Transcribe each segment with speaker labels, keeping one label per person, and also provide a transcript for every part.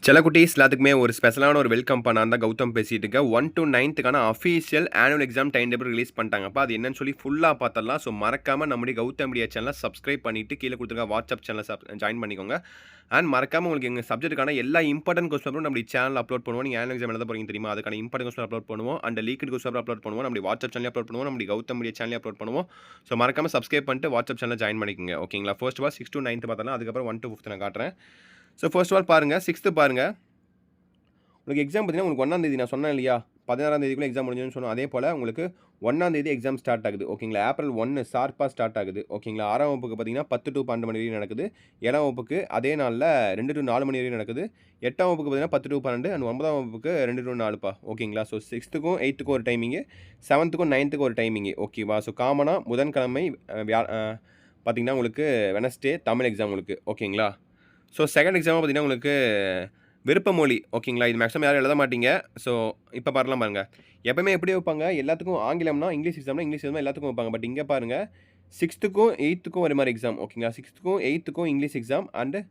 Speaker 1: செல்லக்குட்டீஸ் எல்லாத்துக்குமே ஒரு ஸ்பெஷலான ஒரு வெல்கம் நான் தான் கௌதம் பேசிட்டு இருக்கேன். 1 to 9க்கான official annual exam time table release பண்ணிட்டாங்கப்பா. அது என்னன்னு சொல்லி ஃபுல்லாக பார்த்தரலாம். ஸோ மறக்காம நம்முடைய கௌதம் மீடியா சேனலை சப்ஸ்கிரைப் பண்ணிட்டு கீழே கொடுத்துருக்க வாட்ஸ்அப் சேனலை ஜாயின் பண்ணிக்கோங்க. அண்ட் மறக்காம உங்களுக்கு எங்கள் சப்ஜெக்ட்டுக்கான எல்லா இம்பார்ட்டன்ட் கொஸ்டின் பேப்பரும் நம்ம சேனல் அப்லோட் பண்ணுவோம். நீங்கள் ஆனுவல் எக்ஸாம் எழுத போறீங்க தெரியுமா, அதுக்கான இம்பார்ட்டன்ட் கொஸ்டின் அப்லோட் பண்ணுவோம். And leaked question paper upload பண்ணுவோம். நம்ம வாட்ஸ்அப் சேனல் அப்லோட் பண்ணுவோம். நம்ம கௌதம் மீடியா சேனல் அப்லோட் பண்ணுவோம். ஸோ மறக்காம சப்ஸ்கிரைப் பண்ணிட்டு வாட்ஸ்அப் சேனல் ஜாயின் பண்ணிக்கோங்க. ஓகேங்களா. ஃபர்ஸ்ட் ஆஃப் ஆல் 6 to 9 பார்த்தலாம். அதுக்கப்புறம் 1 to 5 நான் காட்டுறேன். ஸோ ஃபர்ஸ்ட் ஆஃப் ஆல் பாருங்கள், 6th பாருங்கள். உங்களுக்கு எக்ஸாம் பார்த்தீங்கன்னா உங்களுக்கு 1ஆம் தேதி நான் சொன்னேன் இல்லையா, 16ஆம் தேதிக்குள்ளே எக்ஸாம் முடிஞ்சுன்னு சொன்னோம். அதே போல் உங்களுக்கு 1ஆம் தேதி எக்ஸாம் ஸ்டார்ட் ஆகுது. ஓகேங்களா. ஏப்ரல் 1 ஷார்ப்பாக ஸ்டார்ட் ஆகுது. ஓகேங்களா. 6ஆம் வகுப்புக்கு பார்த்தீங்கன்னா 10 to 12 மணி வரையும் நடக்குது. 7ஆம் வகுப்புக்கு அதே நாளில் 2 to 4 மணி வரையும் நடக்குது. 8ஆம் வகுப்புக்கு பார்த்தீங்கன்னா 10 to 12 அண்ட் 9ஆம் வகுப்புக்கு 2 to 4பா. ஓகேங்களா. ஸோ 6த்துக்கும் 8த்துக்கும் ஒரு டைமிங்கு, 7த்துக்கும் 9த்துக்கும் ஒரு டைமிங்கு. ஓகேவா. ஸோ காமனாக புதன்கிழமை பார்த்தீங்கன்னா உங்களுக்கு வெனஸ்டே தமிழ் எக்ஸாம் உங்களுக்கு. ஓகேங்களா. ஸோ செகண்ட் எக்ஸாமாக பார்த்தீங்கன்னா உங்களுக்கு விருப்பமொழி. ஓகேங்களா. இது மேக்ஸிமம் யாரும் எழுத மாட்டீங்க. ஸோ இப்போ பாருங்கள் பாருங்கள், எப்பவுமே எப்படி வைப்பாங்க, எல்லாத்துக்கும் ஆங்கிலம்னா இங்கிலீஷ் எக்ஸாம்னா இங்கிலீஷ் எக்ஸாம் எல்லாத்துக்கும் வைப்பாங்க. பட் இங்கே பாருங்கள் 6த்துக்கும் 8த்துக்கும் ஒரு மாதிரி எக்ஸாம். ஓகேங்களா. 6த்துக்கும் 8த்துக்கும் இங்கிலீஷ் எக்ஸாம் அண்டு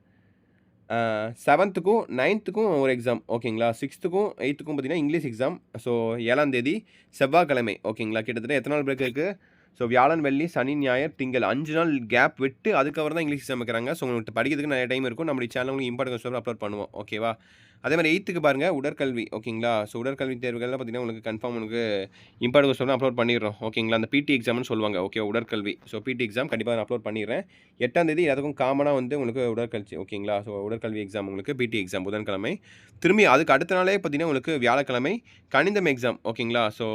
Speaker 1: 7த்துக்கும் 9த்துக்கும் ஒரு எக்ஸாம். ஓகேங்களா. 6த்துக்கும் 8த்துக்கும் பார்த்தீங்கன்னா இங்கிலீஷ் எக்ஸாம். ஸோ 7ஆம் தேதி செவ்வாய்க்கிழமை. ஓகேங்களா. கிட்டத்தட்ட எத்தனை நாள் பிரேக் இருக்குது. ஸோ வியாழன், வெள்ளி, சனி, ஞாயிறு, திங்கள் 5 நாள் கேப் விட்டு அதுக்கப்புறம் தான் இங்கிலீஷ் எக்ஸாம் வைக்கிறாங்க. ஸோ உங்களுக்கு படிக்கிறதுக்கு நிறைய டைம் இருக்கும். நம்மளுடைய சேனல் உங்களுக்கு இம்பார்ட்டன்ட் கொஸ்டின் அப்லோட் பண்ணுவோம். ஓகேவா. அதே மாதிரி 8த்துக்கு பாருங்கள் உடற்கல்வி. ஓகேங்களா. ஸோ உடற்கல்வி தேர்வுகள்லாம் பார்த்தீங்கன்னா உங்களுக்கு கன்ஃபார்ம் உங்களுக்கு இம்பார்ட்டன்ட் கொஸ்டின் அப்லோட் பண்ணிடுறோம். ஓகேங்களா. அந்த பிடி எக்ஸாம்னு சொல்லுவாங்க. ஓகே உடற்கல்வி. ஸோ பிடி எக்ஸாம் கண்டிப்பாக நான் அப்லோட் பண்ணிடுறேன். 8ஆம் தேதி எல்லாத்துக்கும் காமனாக வந்து உங்களுக்கு உடற்கல்வி. ஓகேங்களா. ஸோ உடற்கல்வி எக்ஸாம் உங்களுக்கு பிடி எக்ஸாம் புதன்கிழமை. திரும்பி அதுக்கு அடுத்த நாளே பார்த்தீங்கன்னா உங்களுக்கு வியாழக்கிழமை கணிதம் எக்ஸாம். ஓகேங்களா. ஸோ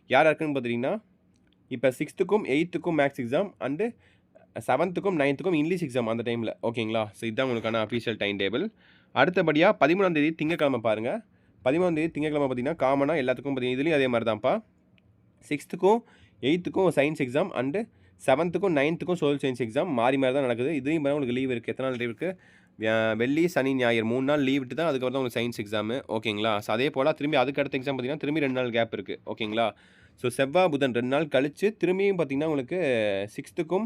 Speaker 1: யார் இருக்குன்னு பார்த்தீங்கன்னா இப்போ 6த்துக்கும் 8த்துக்கும் மேக்ஸ் எக்ஸாம் அண்டு 7த்துக்கும் 9த்துக்கும் இங்கிலீஷ் எக்ஸாம் அந்த டைமில். ஓகேங்களா. ஸோ இதுதான் உங்களுக்கான அஃபீஷியல் டைம் டேபிள். அடுத்தபடியாக 13ஆம் தேதி திங்கக்கிழமை பாருங்கள். 13ஆம் தேதி திங்கக்கிழமை பார்த்தீங்கன்னா காமனாக எல்லாத்துக்கும் பார்த்தீங்கன்னா இதுலேயும் அதே மாதிரி தான்ப்பா. 6த்துக்கும் 8த்துக்கும் சயின்ஸ் எக்ஸாம் அண்டு 7த்துக்கும் 9த்துக்கும் சோஷியல் சயின்ஸ் எக்ஸாம் மாறி மாறி தான் நடக்குது. இதுலேயும் பார்த்தா உங்களுக்கு லீவ் இருக்குது. எத்தனை நாள் லீவ் இருக்குது, வெள்ளி, சனி, ஞாயிறு 3 நாள் லீவ் விட்டு தான் அதுக்கப்புறம் தான் உங்களுக்கு சயின்ஸ் எக்ஸாமு. ஓகேங்களா. ஸோ அதே போல் திரும்பி அதுக்கு அடுத்த எக்ஸாம் பார்த்தீங்கன்னா திரும்பி 2 நாள் கேப் இருக்குது. ஓகேங்களா. ஸோ செவ்வாய், புதன் 2 நாள் கழித்து திரும்பியும் பார்த்தீங்கன்னா உங்களுக்கு 6த்துக்கும்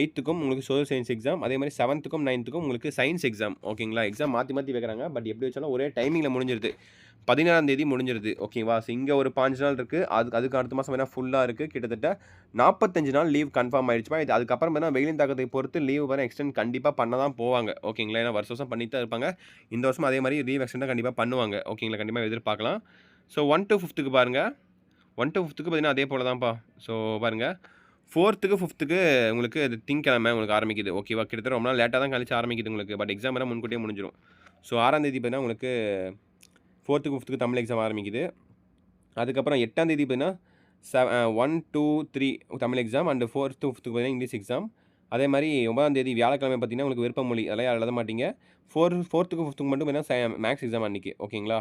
Speaker 1: 8த்துக்கும் உங்களுக்கு சோஷியல் சயின்ஸ் எக்ஸாம், அதே மாதிரி 7த்துக்கும் 9த்துக்கும் உங்களுக்கு சயின்ஸ் எக்ஸாம். ஓகேங்களா. எக்ஸாம் மாற்றி மாற்றி வைக்கிறாங்க. பட் எப்படி வச்சாலும் ஒரே டைமிங்கில் முடிஞ்சிருது. 17ஆம் தேதி முடிஞ்சிருது. ஓகேவா. ஸோ இங்கே ஒரு 5 நாள் இருக்குது. அதுக்கு அடுத்த மாதம் வேணால் ஃபுல்லாக இருக்குது. கிட்டத்தட்ட 45 நாள் லீவ் கன்ஃபார்ம் ஆகிடுச்சுப்பா. இது அதுக்கப்புறம் பார்த்தீங்கன்னா வெயிலின் தாக்கத்தை பொறுத்து லீவ் வேறு எக்ஸ்டெண்ட் கண்டிப்பாக பண்ண தான் போவாங்க. ஓகேங்களா. ஏன்னா வருஷம் பண்ணிட்டு தான் இருப்பாங்க. இந்த வருஷம் அதே மாதிரி லீவ் எக்ஸ்டெண்ட் கண்டிப்பாக பண்ணுவாங்க. ஓகேங்களா. கண்டிப்பாக எதிர்பார்க்கலாம். ஸோ 1 to 5த்துக்கு பாருங்கள். 1 to 5த்துக்கு பார்த்தீங்கன்னா அதே போல் தான்ப்பா. ஸோ பாருங்கள் 4த்துக்கு 5த்துக்கு உங்களுக்கு இது திங்கக்கிழமை உங்களுக்கு ஆரம்பிக்குது. ஓகேவா. கிட்டத்தட்ட ரொம்ப நாள் லேட்டாக தான் கழிச்சு ஆரம்பிக்குது உங்களுக்கு. பட் எக்ஸாம் எல்லாம் முன்கூட்டியே முடிஞ்சிடும். ஸோ 6ஆம் தேதி பார்த்தீங்கன்னா உங்களுக்கு 4த்துக்கு 5த்துக்கு தமிழ் எக்ஸாம் ஆரம்பிக்குது. அதுக்கப்புறம் 8ஆம் தேதி பார்த்தீங்கன்னா 1 2 3 Tamil exam and 4th to 5த்துக்கு பார்த்தீங்கன்னா இங்கிலீஷ் எக்ஸாம். அதே மாதிரி 9ஆம் தேதி வியாழக்கிழமை பார்த்தீங்கன்னா உங்களுக்கு விருப்பமொழி அதெல்லாம் எழுத மாட்டீங்க. 4த்துக்கு 5த்துக்கு மட்டும் பார்த்தீங்கன்னா மேக்ஸ் எக்ஸாம் அன்றைக்கி. ஓகேங்களா.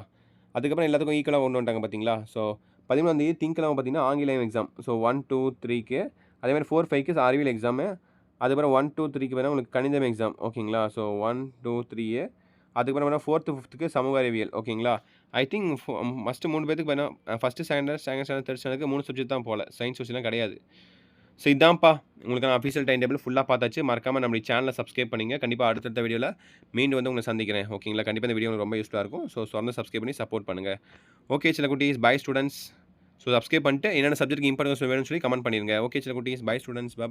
Speaker 1: அதுக்கப்புறம் எல்லாத்துக்கும் ஈக்குவலாக கொண்டு வந்துட்டாங்க பார்த்தீங்களா. ஸோ 13ஆம் தேதி திங்கக்கிழமை பார்த்தீங்கன்னா ஆங்கிலம் எக்ஸாம். ஸோ 1 2 3க்கு அதேமாதிரி 4 5க்கு அறிவியல் எக்ஸாமு. அதுக்கப்புறம் 1 2 3க்கு பார்த்தீங்கன்னா உங்களுக்கு கணிதம் எக்ஸாம். ஓகேங்களா. ஸோ 1 2 3 அதுக்கப்புறம் 4th 5த்துக்கு சமூக அறிவியல். ஓகேங்களா. ஐ திங்க் ஃபஸ்ட்டு 3 பேருக்கு பார்த்தீங்கன்னா first standard, second standard, third ஸ்டாண்டர்டுக்கு 3 சப்ஜெக்ட் தான் போல். சயின்ஸ் சோசியலாம் கிடையாது. ஸோ இதான்ப்பா உங்களுக்கான அஃபீஷியல் டைம் டேபிள் ஃபுல்லாக பார்த்தாச்சு. மறக்காமல் நம்மளுடைய சேனலை சப்ஸ்கிரைப் பண்ணிங்க. கண்டிப்பாக அடுத்தடுத்த வீடியோவில் மீண்டும் வந்து உங்களை சந்திக்கிறேன். ஓகேங்களா. கண்டிப்பாக இந்த வீடியோ உங்களுக்கு ரொம்ப யூஸ்ஃபுல்லாக இருக்கும். ஸோ தொடர்ந்து சப்ஸ்கிரைப் பண்ணி சப்போர்ட் பண்ணுங்கள். ஓகே சில குட்டீஸ், பை ஸ்டூடெண்ட்ஸ். ஸோ சப்ஸ்கிரைப் பண்ணிட்டு என்னென்ன சப்ஜெக்ட்டுக்கு இம்பார்ட்டன்ஸ் வேணும்னு சொல்லி கமெண்ட் பண்ணிடுங்க. ஓகே சில குட்டீஸ், பை ஸ்டூடெண்ட்ஸ், பை.